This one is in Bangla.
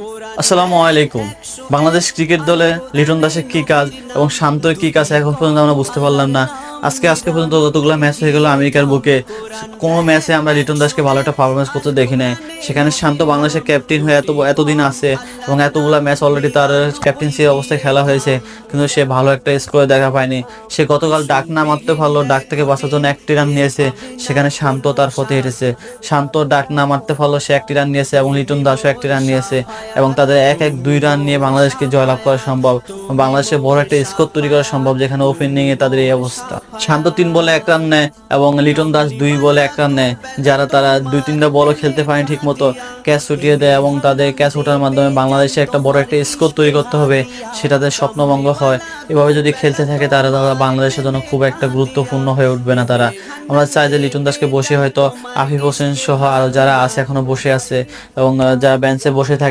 আসসালামু আলাইকুম। বাংলাদেশ ক্রিকেট দলে লিটন দাসের কি কাজ এবং শান্তর কি কাজ এখন পর্যন্ত আমরা বুঝতে পারলাম না। আজকে পর্যন্ত যতগুলো ম্যাচ হয়ে গেল আমেরিকার বুকে, কোনো ম্যাচে আমরা লিটন দাসকে ভালো একটা পারফরমেন্স করতে দেখি নাই। সেখানে শান্ত বাংলাদেশের ক্যাপ্টেন হয়ে এতদিন আছে এবং এতগুলো ম্যাচ অলরেডি তার ক্যাপ্টেন্সি অবস্থায় খেলা হয়েছে, কিন্তু সে ভালো একটা স্কোর দেখা পায়নি। সে গতকাল ডাক না মারতে পারলো, ডাক থেকে বাঁচার জন্য একটি রান নিয়েছে, সেখানে শান্ত তার পথে হেঁটেছে। শান্ত ডাক না মারতে পারলো, সে একটি রান নিয়েছে এবং লিটন দাসও একটি রান নিয়েছে এবং তাদের এক এক দুই রান নিয়ে বাংলাদেশকে জয়লাভ করা সম্ভব। বাংলাদেশে বড় একটা স্কোর তৈরি করা সম্ভব, যেখানে ওপেনিং এ তাদের এই অবস্থা। শান্ত 3 বলে 1 রান নেয় এবং লিটন দাস 2 বলে 1 রান নেয়, যারা তারা 2-3টা বলও খেলতে পারেনি ঠিক মতো, ক্যাচ উঠিয়ে দেয় এবং তাদের ক্যাচ ওঠার মাধ্যমে বাংলাদেশে একটা বড় একটা স্কোর তৈরি করতে হবে, সেটাতে স্বপ্নভঙ্গ হয়। এভাবে যদি খেলতে থাকে তারা বাংলাদেশের জন্য খুব একটা গুরুত্বপূর্ণ হয়ে উঠবে না তারা। আমরা চাই যে লিটন দাসকে বসে হয়তো আফিফ হোসেন সহ আরো যারা আছে এখনো বসে আছে এবং যারা বেঞ্চে বসে থাকে